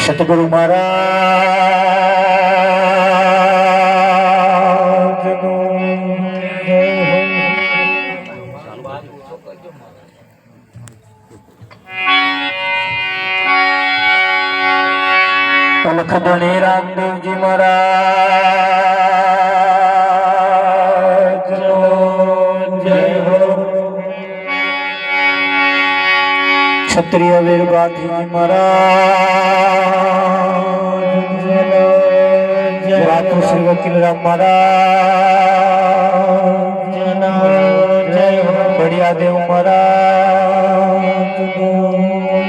સતગુરુ મહારાજ અલખધણી રામદેવજી મહારાજ જય હો। ક્ષત્રિય વીર ગાંધીજી મહારાજ રાતુ શ્રી વકીલ રામ મહારાજ જય હો। બળિયા દેવ મહારાજ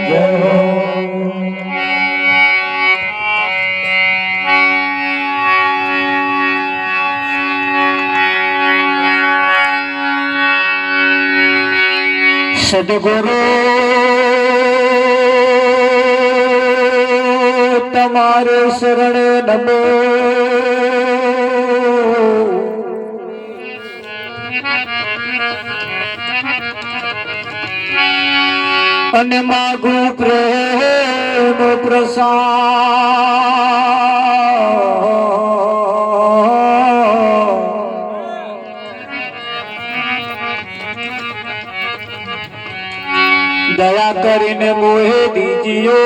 જય હો। સદગુરુ તમારે શરણે નમો। અને માગું પ્રેમ પ્રસાદ। દયા કરીને મોહે દીજીઓ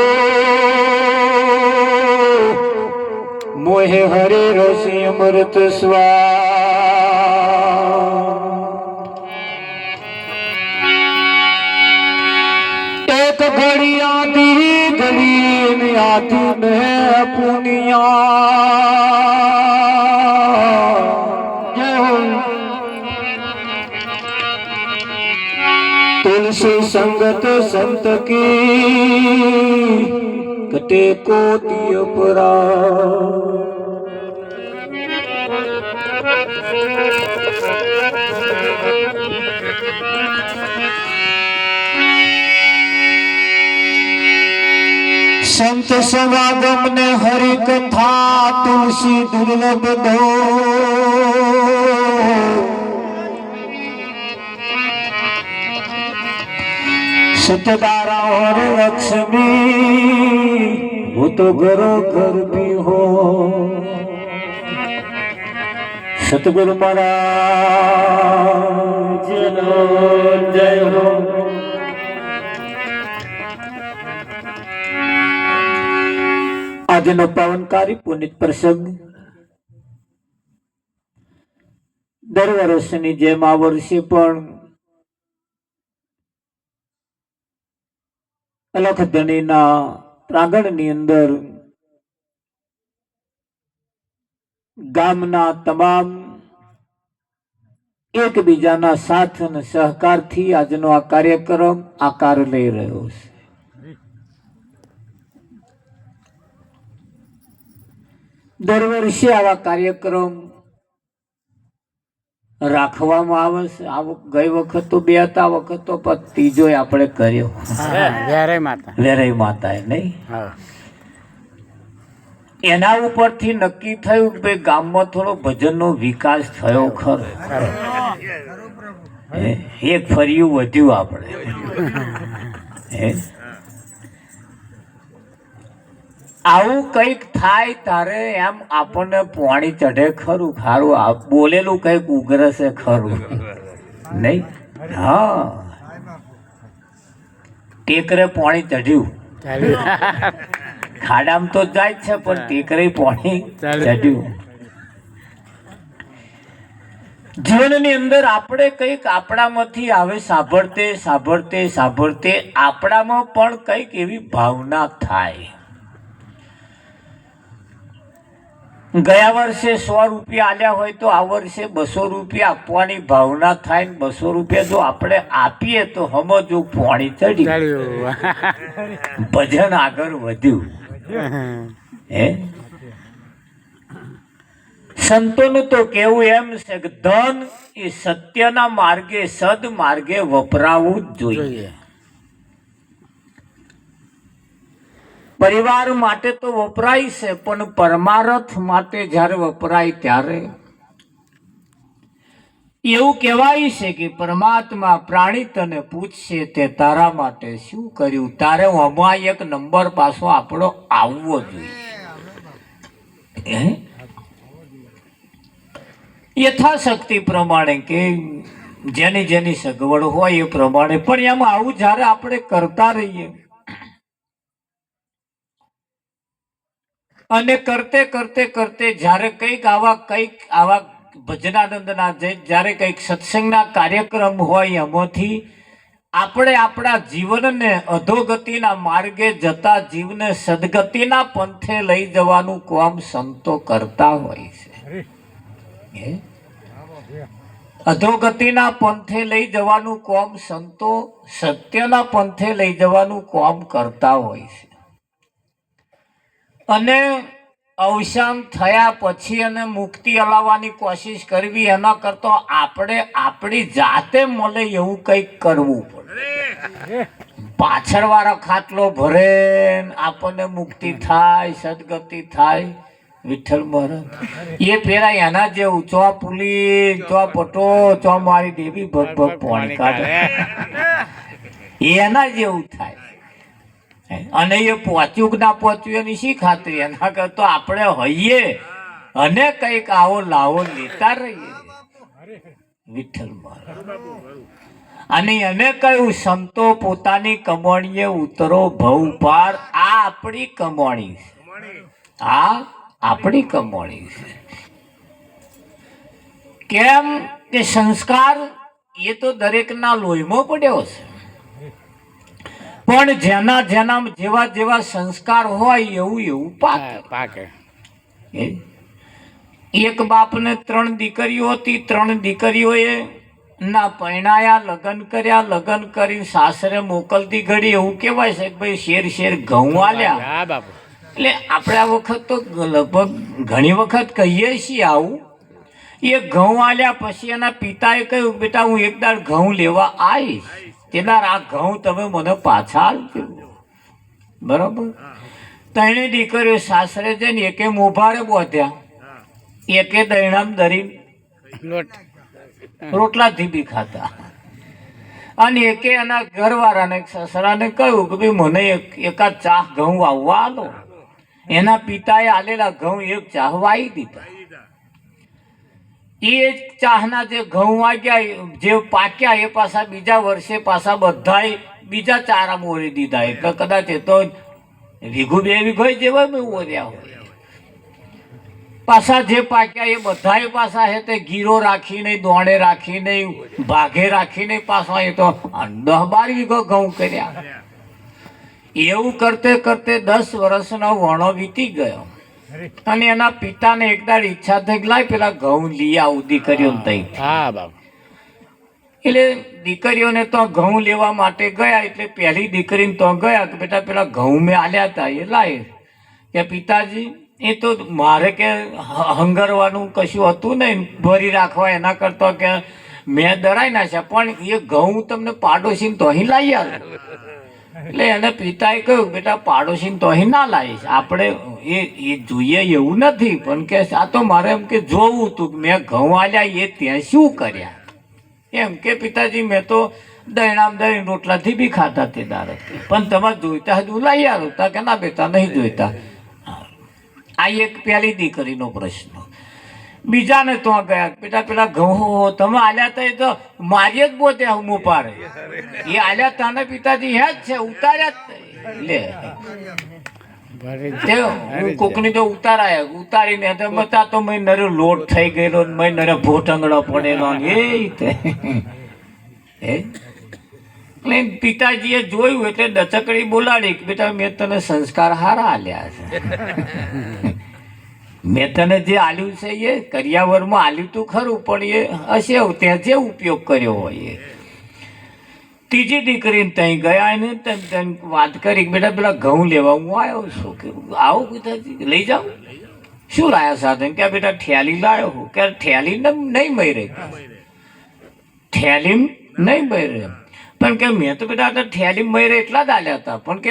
મોહે હરે રસી અમૃત સ્વાદ। એક ઘડી આધી ઘડી આધી મેં પુનિયા। तुलसी संगत संत की कटे कोटि अपराध। संत समागम ने हरि कथा तुलसी दुर्लभ दो। सतदारा और लक्ष्मी वो तो घरों घर भी हो। सतगुरु महाराज जय हो। આજનો પાવનકારી પુનિત પ્રસંગ દર વર્ષની જેમ આ વર્ષે પણ અલખધણીના પ્રાંગણની અંદર ગામના તમામ એકબીજાના સાથ અને સહકારથી આજનો આ કાર્યક્રમ આકાર લઈ રહ્યો છે। દર વર્ષે આવા કાર્યક્રમ રાખવામાં આવે છે। ગઈ વખત તો બે હતા, આ વખત તો ત્રીજો આપણે કર્યો વેરાઈ માતા નહીં। એના ઉપરથી નક્કી થયું કે ભાઈ ગામમાં થોડો ભજનનો વિકાસ થયો ખરો। એક ફર્યું વધ્યું આપણે। આવું કઈક થાય તારે એમ આપણને પોણી ચઢે ખરું। ખારું બોલેલું કઈક ઉઘરશે ખરું નહીં। હા, ટેકરે પોણી ચઢ્યું, ખાડામાં તો જાય છે પણ ટેકરે પોણી ચઢ્યું। જીવનની અંદર આપણે કઈક આપણામાંથી આવે સાંભળતે સાંભળતે સાંભળતે આપણામાં પણ કઈક એવી ભાવના થાય। ગયા વર્ષે 100 રૂપિયા આલ્યા હોય તો આ વર્ષે 200 રૂપિયા આપવાની ભાવના થાય। 200 રૂપિયા જો આપણે આપીએ તો સમજો પોણી ચડ્યું, ભજન આગળ વધ્યું। સંતોનું તો કેવું એમ છે કે ધન એ સત્યના માર્ગે સદમાર્ગે વપરાવું જ જોઈએ। પરિવાર માટે તો વપરાય છે પણ પરમાર્થ માટે જ્યારે વપરાય ત્યારે એવું કહેવાય છે કે પરમાત્મા પ્રાણી તને પૂછશે તે તારા માટે શું કર્યું, તારે આમાં એક નંબર પાછો આપણો આવવો જોઈએ યથાશક્તિ પ્રમાણે, કે જેની જેની સગવડ હોય એ પ્રમાણે. પણ એમાં આવું જ્યારે આપણે કરતા રહીએ અને કરતે કરતે કરતે જ્યારે કંઈક આવા ભજનાનંદના જ્યારે કંઈક સત્સંગના કાર્યક્રમ હોય એમાંથી આપણે આપણા જીવનને અધોગતિના માર્ગે જતા જીવને સદગતિના પંથે લઈ જવાનું કામ સંતો કરતા હોય છે. અધોગતિના પંથે લઈ જવાનું કામ સંતો સત્યના પંથે લઈ જવાનું કામ કરતા હોય છે. અને અવસાન થયા પછી અને મુક્તિ અલાવવાની કોશિશ કરવી એના કરતા આપણે આપણી જાતે મળે એવું કંઈક કરવું પડે. પાછળ વાળા ખાટલો ભરે આપણને મુક્તિ થાય, સદગતિ થાય. વિઠ્ઠલ મહારાજ એ પેલા એના જેવું ચો પુલી ચો પટો ચો મારી દેવી ભગ ભગ પાણી કાઢે એના જેવું થાય. અને એ પહોંચ્યું કે ના પહોંચ્યું એની શી ખાતરી? એના કરતા આપણે હોઈએ અને કંઈક આવો લાવો લેતા રહીએ. વિઠ્ઠલ મહારાજ અને એને કહ્યું સંતો પોતાની કમાણીએ ઉતરો ભવ પાર. આ આપણી કમાણી છે, આ આપણી કમાણી છે. કેમ કે સંસ્કાર એ તો દરેકના લોહીમાં પડ્યો છે, પણ જેના જેના જેવા જેવા સંસ્કાર હોય એવું એવું પાકે. એક બાપને 3 દીકરીઓ હતી. 3 દીકરીઓએ ના પરણાયા, લગ્ન કર્યા. લગ્ન કરી સાસરે મોકલતી ઘડી એવું કહેવાય છે કે ભાઈ શેર શેર ઘઉં આલ્યા. એટલે આપણે આ વખત તો લગભગ ઘણી વખત કહીએ છીએ આવું. એ ઘઉં આલ્યા પછી એના પિતાએ કહ્યું બેટા હું એક દાડ ઘઉં લેવા આવીશ, તેના આ ઘઉં તમે મને પાછા આપજો. બરાબર. 3 દીકરીઓ સાસરે જઈને એકે મોભારે બોધ્યા, એકે દૈણામ દરી રોટલાથી બી ખાતા, અને એકે એના ઘરવાળાને સસરાને કહ્યું કે ભાઈ મને એકાદ ચાહ ઘઉં વાવવા આલો. એના પિતાએ આલેલા ઘઉં એક ચાહ વાવી દીધા. એ ચાહના જે ઘઉં વાગ્યા જે પાક્યા એ પાછા બીજા વર્ષે પાછા બધાય બીજા ચારા મોરી દીધા. એટલે કદાચ એ તો વીઘું 2 વીઘો જેવા ઓર્યા હોય. પાછા જે પાક્યા એ બધાય પાછા હે તે ગીરો રાખીને, દોણે રાખીને, ભાગે રાખીને પાછા એ તો 10-12 વીઘો ઘઉં કર્યા. એવું કરતે કરતે 10 વર્ષનો વણો વીતી ગયો. અને એના પિતાને એકદાર ઈચ્છા થઈ કે લાય પેલા ઘઉં લઈ આવું દીકરીઓને તઈ. એટલે દીકરીઓને તો ઘઉં લેવા માટે ગયા. એટલે પહેલી દીકરીને તો ગયા કે બેટા પેલા ઘઉં મેં આલ્યા હતા એ લાય. કે પિતાજી એ તો મારે કે હંગરવાનું કશું હતું નહીં, ભરી રાખવા. એના કરતા કે મેં દરાઈ નાખ્યા, પણ એ ઘઉં તમને પાડોશીને તો અહીં લાવી આવ્યો. એટલે એને પિતાએ કહ્યું બેટા પાડોશીને તો અહીં ના લાવીશ, આપણે એ જોઈએ એવું નથી, પણ કે આ તો મારે એમ કે જોવું હતું કે મેં ઘઉં આલ્યા એ ત્યાં શું કર્યા. એમ કે પિતાજી મેં તો દૈણામ દઈ રોટલાથી બી ખાતા તે દાર, પણ તમારે જોઈતા હજુ લાવી આવ્યો કે ના બેટા નહીં જોઈતા. આ એક પહેલી દીકરીનો પ્રશ્ન. બીજાને તો ગયા બેટા પેલા ઘઉં તમે આલ્યા હતા એ તો મારી જ બોતે હું પાડે એ આલ્યા તાને પિતાજી હે જ છે, ઉતાર્યા જ લે હું કોકની તો ઉતારીને તો મેં નરે લોટ થઈ ગયેલો, મેં નરે ભોટંગડો પડેલો એ પિતાજીએ જોયું એટલે દચકડી બોલાડી કે બેટા મેં તને સંસ્કાર હારા આલ્યા છે. મેં તને જે આલ્યું છે એ કરિયાવરમાં આલ્યું તું ખરું, પણ એ હશે ત્યાં જે ઉપયોગ કર્યો હોય એ. ત્રીજી દીકરીને ત્યાં ગયા એને વાત કરી કે બેટા પેલા ઘઉં લેવા હું આવ્યો છું. કે આવો પિતાજી લઈ જાઓ. શું લાયા સાથે? કે બેટા ઠેલી લાવ્યો હું. કે ઠેલી નહીં મરે, ઠેલી નહીં મરે. પણ કે મેં તો બેટા ઠેલી મરે એટલા જ આલ્યા હતા, પણ કે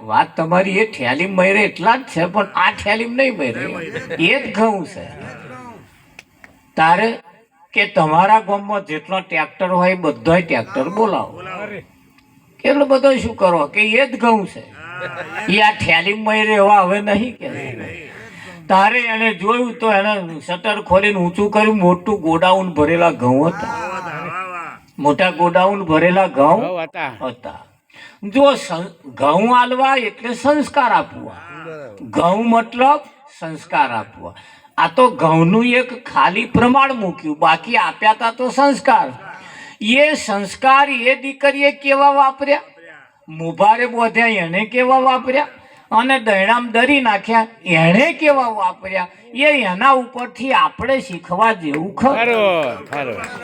વાત તમારી એ ઠેલી મરે એટલા જ છે, પણ આ ઠેલી નહીં મરે એ જ ઘઉં છે. તારે કે તમારા ગામમાં જેટલો ટ્રેક્ટર હોય બધાય ટ્રેક્ટર બોલાવો. એટલો બધો શું કરો કે એ જ ઘઉં છે, એ આ થેલીમાં રહેવા હવે નહીં કે. તારે એને જોયું તો એને શટર ખોલીને ઊંચું કર્યું, મોટું ગોડાઉન ભરેલા ઘઉં હતા, મોટા ગોડાઉન ભરેલા ઘઉં હતા. જો ઘઉં આલવા એટલે સંસ્કાર આપવા, ઘઉં મતલબ સંસ્કાર આપવા. આ તો ઘઉંનું એક ખાલી પ્રમાણ મૂક્યું, બાકી આપ્યા હતા તો સંસ્કાર. એ સંસ્કાર એ દીકરીએ કેવા વાપર્યા, મુભારે બોધ્યા એને કેવા વાપર્યા, અને દૈણામ દરી નાખ્યા એને કેવા વાપર્યા, એ એના ઉપરથી આપણે શીખવા જેવું ખરું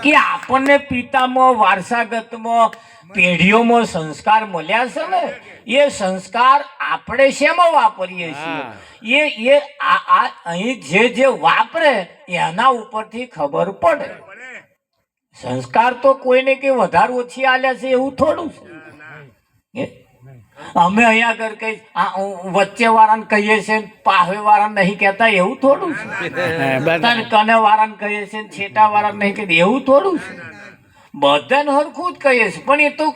કે આપણને પિતામાં વારસાગતમાં પેઢીઓમાં સંસ્કાર મળ્યા છે ને, એ સંસ્કાર આપણે શેમાં વાપરીએ છીએ, અહીં જે વાપરે એના ઉપરથી ખબર પડે. સંસ્કાર તો કોઈને કે વધારે ઓછી આલ્યા છે એવું થોડું છે. અમે અહીંયા આગળ કઈ વચ્ચે વાળાને કહીએ છીએ, પાહે વાળાને નહીં કહેતા એવું થોડું છે. કને વાળાને કહીએ છીએ, છેટા વાળાને નહીં કહેતા એવું થોડું છે. બધાને હરખું જ કહીએ છીએ. પણ એ તો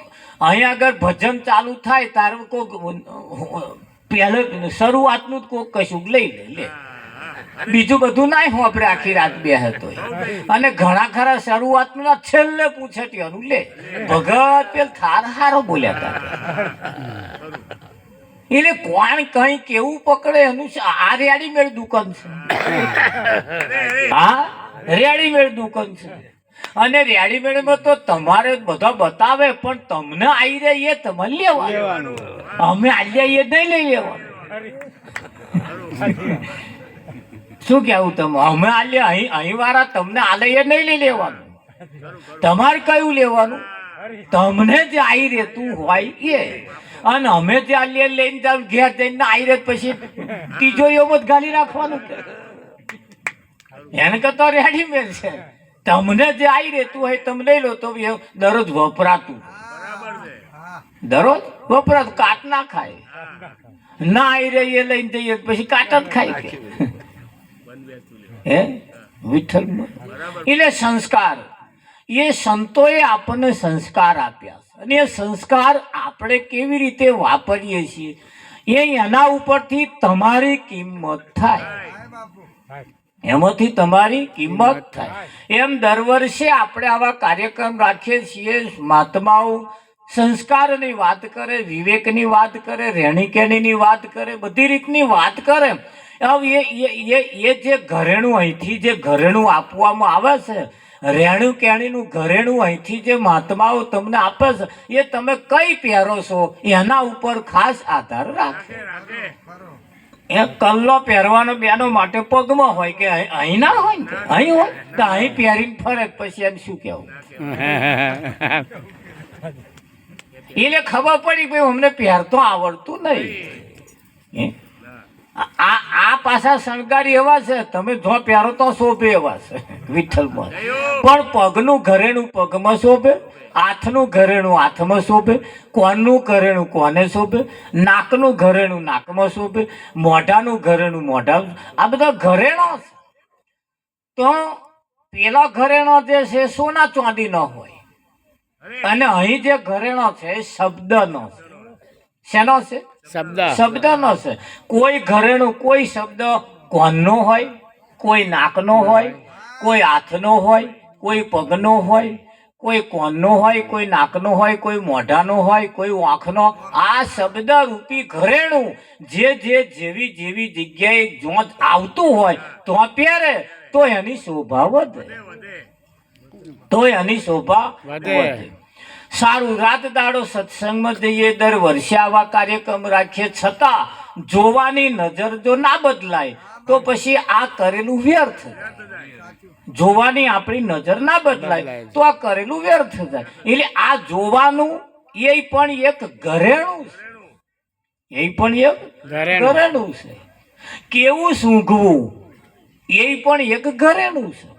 અહીંયા આગળ ભજન ચાલુ થાય તારું કોઈક પહેલે શરૂઆતનું જ કોઈક કશું લઈ લે, બીજું બધું ના હું આપણે આખી રાત બે હતો. અને ઘણા ખરા શરૂઆતના છેલ્લે પૂછટિયાનું લે ભગત પેલ થાર હારો બોલ્યા હતા એટલે કોણ કઈ કેવું પકડે એનું. આ રેડીમેડ દુકાન છે, હા રેડીમેડ દુકાન છે. અને રેડીમેડમાં તો તમારે બધા બતાવે પણ તમને આવી રહે એ તમારે લેવાનું, અમે આલ્યા એ નહીં લઈ લેવાનું. શું કેવું તમે? અમે આલ્યા અહીં વાળા તમને આલે એ નહીં લઈ લેવાનું. તમારે કયું લેવાનું? તમને જે આવી રહેતું હોય એ. અને અમે જે આલીએ લઈને જાવ ઘેર જઈને આવી રહે પછી ત્રીજો એવો જ ગાલી રાખવાનું. એને કરતા રેડીમેડ છે. તમને જે આવી રહેતું હોય તમે લઈ લો તો દરરોજ વપરાતું, દરરોજ વપરાતું. કાટ ના ખાય, ના આવી રહી એ લઈને જઈએ પછી કાટ જ ખાય. હે વિઠ્ઠલ. એટલે સંસ્કાર એ સંતોએ આપણને સંસ્કાર આપ્યા અને એ સંસ્કાર આપણે કેવી રીતે વાપરીએ છીએ એના ઉપરથી તમારી કિંમત થાય, એમાંથી તમારી કિંમત થાય. એમ દર વર્ષે આપણે આવા કાર્યક્રમ રાખીએ છીએ. મહાત્માઓ સંસ્કારની વાત કરે, વિવેકની વાત કરે, રહેણીકેણીની વાત કરે, બધી રીતની વાત કરે. હવે એ જે ઘરેણું અહીંથી જે ઘરેણું આપવામાં આવે છે, રહેણું કેણીનું ઘરેણું અહીંથી જે મહાત્માઓ તમને આપે છે, એ તમે કઈ પહેરો છો એના ઉપર ખાસ આધાર રાખે. એ કલ્લો પહેરવાનો બેનો માટે પગમાં હોય કે અહીં ના હોય ને, અહીં હોય તો અહીં પહેરીને ફરે પછી એમ શું કેવું. એટલે ખબર પડી ભાઈ અમને પહેરતો આવડતું નહીં. આ પાછા શણગારી એવા છે તમે જો પહેરો તો શોભે એવા છે વિઠ્ઠલમાં. પણ પગનું ઘરેણું પગમાં શોભે, હાથનું ઘરેણું હાથમાં શોભે, કોનનું ઘરેણું કોને શોભે, નાકનું ઘરેણું નાકમાં શોભે, મોઢાનું ઘરેણું મોઢા. આ બધા ઘરેણો છે. તો પેલા ઘરેણો જે છે સોના ચાંદીનો હોય અને અહીં જે ઘરેણો છે શબ્દનો છે. શેનો છે? શબ્દનો છે. કોઈ ઘરેણું કોઈ શબ્દ કોનનો હોય, કોઈ નાકનો હોય, કોઈ હાથનો હોય, કોઈ પગનો હોય, કોઈ કોનનો હોય, કોઈ નાકનો હોય, કોઈ મોઢાનો હોય, કોઈ આંખનો. આ શબ્દ રૂપી ઘરેણું જે જેવી જેવી જગ્યાએ જો આવતું હોય તો પહેરે તો એની શોભા વધે, તો એની શોભા વધે. સારું, રાત દાડો સત્સંગમાં જઈએ, દર વર્ષે આવા કાર્યક્રમ રાખીએ, છતાં જોવાની નજર જો ના બદલાય તો પછી આ કરેલું વ્યર્થ જાય. જોવાની આપણી નજર ના બદલાય તો આ કરેલું વ્યર્થ જાય. એટલે આ જોવાનું એ પણ એક ઘરેણું છે, એ પણ એક ઘરેણું છે. કેવું સૂંઘવું એ પણ એક ઘરેણું છે.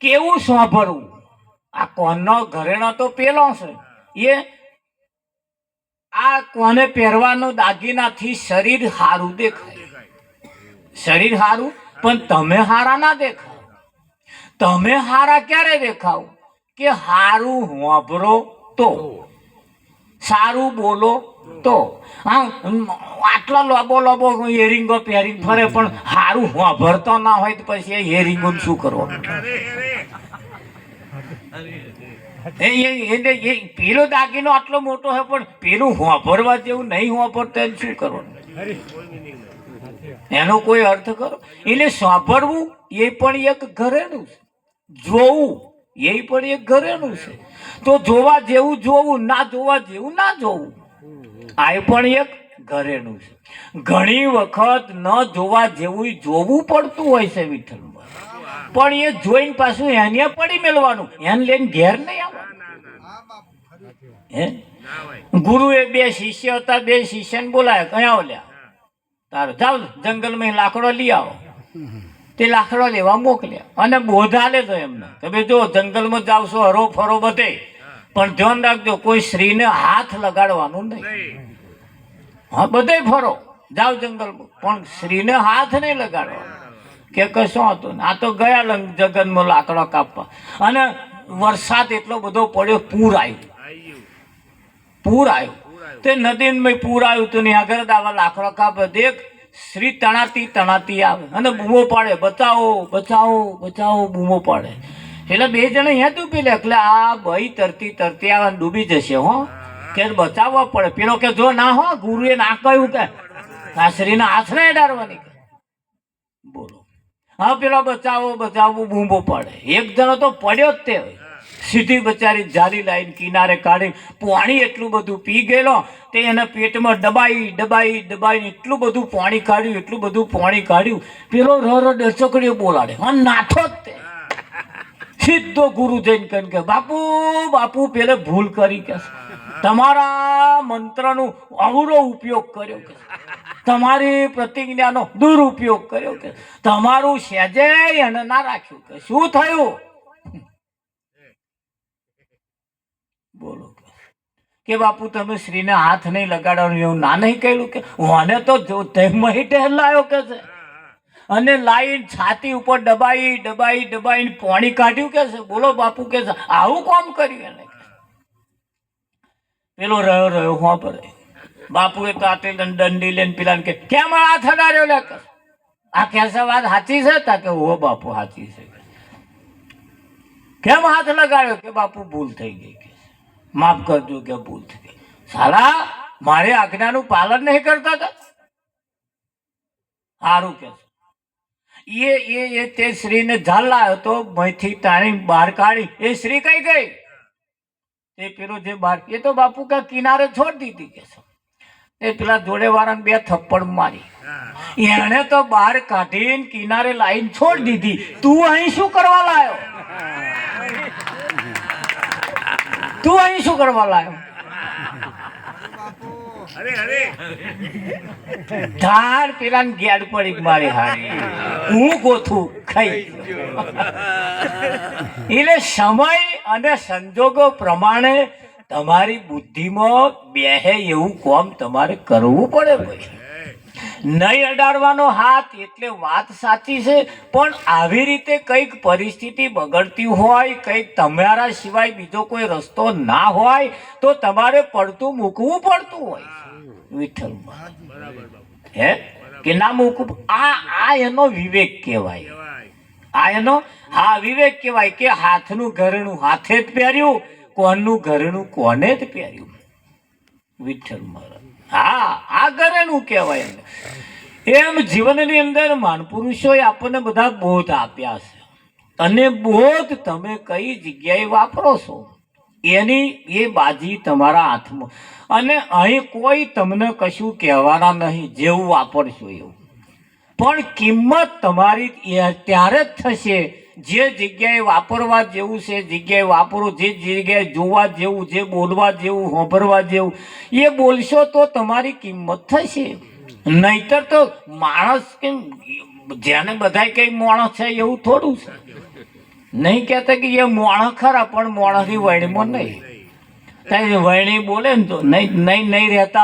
કેવું સાંભળવું, આ કોનનો ઘરેણો તો પેલો છે. એ આ કોને પહેરવાનો દાગીનાથી શરીર સારું દેખાય, શરીર સારું પણ તમે હારા ના દેખાવ. તમે હારા ક્યારે દેખાવ કે હારું હોંભરો તો, સારું બોલો તો. હા, આટલા લોબો હેરિંગો પહેરી ફરે પણ હારું હોંભરતો ના હોય તો પછી એ હેરિંગો શું કરવાનું? પેલો દાગીનો આટલો મોટો હોય પણ પેલું હોંભરવા જેવું નહીં હોંભરતા શું કરવાનું? એનો કોઈ અર્થ કરો? એટલે સાંભળવું એ પણ એક ઘરેણું છે, જોવું એ પણ એક ઘરેણું છે. તો જોવા જેવું જોવું, ના જોવા જેવું ના જોવું, આ પણ એક ઘરેણું છે. ઘણી વખત ન જોવા જેવું જોવું પડતું હોય છે વિઠ્ઠલમાં, પણ એ જોઈને પાછું એને પડી મેળવાનું, એને લઈને ઘેર નહીં આવવાનું. હે, ગુરુએ બે શિષ્ય હતા, બે શિષ્યને બોલાયા, કયા ઓલ્યા તારો જાવ જંગલમાં લાકડો લઈ આવો. તે લાકડો લેવા મોકલ્યા અને બોધ આલે તો એમને કે ભાઈ જો જંગલમાં જાવ છો હરો ફરો બધે, પણ ધ્યાન રાખજો કોઈ સ્ત્રીને હાથ લગાડવાનું નહીં. હા, બધે ફરો જાવ જંગલમાં, પણ સ્ત્રીને હાથ નહીં લગાડવાનો. કે કશું હતું ને, આ તો ગયા જંગલમાં લાકડો કાપવા અને વરસાદ એટલો બધો પડ્યો, પૂર આવ્યું. તે નદીમાં પૂર આવ્યું તો ને આગળ આવા લાકડો કાપે, દેખ શ્રી તણાતી આવે અને બૂમો પાડે, બચાવો બચાવો બચાવો બૂમો પાડે. એટલે બે જણા અહીંયા ડૂબી લે, એટલે આ ભાઈ તરતી આવે ડૂબી જશે. હો કે બચાવવા પડે. પેલો કે જો ના હો, ગુરુએ ના કહ્યું કે આ શ્રીના હાથ નહીં અડાડવાની. બોલો, હા, પેલો બચાવો બચાવો બૂમો પાડે. એક જણો તો પડ્યો જ તે સીધી બચારી જારી લાઈન કિનારે કાઢી, પાણી એટલું બધું પી ગયેલો તે એના પેટમાં દબાઈ એટલું બધું પાણી કાઢ્યું. પેલો ડચકડીઓ બોલાડે, હા, નાઠો જ તે સીધો ગુરુ જઈને કહે કે બાપુ પેલે ભૂલ કરી, કે તમારા મંત્રનો અવરો ઉપયોગ કર્યો, કે તમારી પ્રતિજ્ઞાનો દુરુપયોગ કર્યો, કે તમારું સહેજે એને ના રાખ્યું. કે શું થયું? બોલો કે બાપુ તમે શ્રીને હાથ નહીં લગાડવાનું એવું ના નહીં કહ્યું? કે મને તો જો ટહેલાયો કે છે અને લાઈન છાતી ઉપર દબાઈને પાણી કાઢ્યું કે છે. બોલો બાપુ કે છે આવું કામ કર્યું એને? પેલો રહ્યો હા પડે. બાપુએ તો આટલી દંડી લઈને પેલા કે કેમ હાથ અડાડ્યો? લે આ કેસે વાત સાચી છે? તા કે ઓ બાપુ સાચી છે. કેમ હાથ લગાડ્યો? કે બાપુ ભૂલ થઈ ગઈ, કે માફ કરજો, કે ભૂલ થઈ ગઈ. સાલા મારે આજ્ઞાનું પાલન નહીં કરતા હતા. સારું કે એ તે શ્રીને ઝાલ લાવ્યો તો મહીથી તાણી બહાર કાઢી. એ શ્રી કઈ ગઈ? એ પેલો જે બહાર, એ તો બાપુ કે કિનારે છોડી દીધી. કે એ પેલા જોડે વાળાને 2 થપ્પડ મારી. એને તો બહાર કાઢીને કિનારે લાઈન છોડી દીધી. તું અહીં શું કરવા લાયો? ધાર પેલા ગેડ પડી મારી હારી, હું ગોથું ખાઈ. એટલે સમય અને સંજોગો પ્રમાણે તમારી બુદ્ધિમાં બેહે એવું કામ તમારે કરવું પડે. ભાઈ નહીં અડાડવાનો હાથ એટલે વાત સાચી છે, પણ આવી રીતે કંઈક પરિસ્થિતિ બગડતી હોય, કંઈક તમારા સિવાય બીજો કોઈ રસ્તો ના હોય તો તમારે પડતું મૂકવું પડતું હોય વિઠ્ઠલમાં. હે કે ના મૂકવું? આ એનો વિવેક કહેવાય. વિવેક કહેવાય કે હાથનું ઘરેણું હાથે જ પહેર્યું, કોનનું ઘરેણું કોને જ પહેર્યું. વિઠ્ઠલ મહારાજ, આ ઘરેણું કહેવાય. એમ જીવનની અંદર મહાનપુરુષોએ આપણને બધા બોધ આપ્યા છે, અને બોધ તમે કઈ જગ્યાએ વાપરો છો એની એ બાજી તમારા હાથમાં. અને અહીં કોઈ તમને કશું કહેવાના નહીં, જેવું વાપરશો એવું. પણ કિંમત તમારી ત્યારે જ થશે જે જગ્યાએ વાપરવા જેવું છે જગ્યાએ વાપરો, જે જગ્યાએ જોવા જેવું, જે બોલવા જેવું, સાંભળવા જેવું એ બોલશો તો તમારી કિંમત થશે. નહીતર તો માણસ કેમ જેને બધા કઈ માણસ છે એવું થોડું છે. નહીં કહેતા કે એ માણસ ખરા, પણ માણસની વયણીમાં નહીં. વયણી બોલે ને તો નહીં રહેતા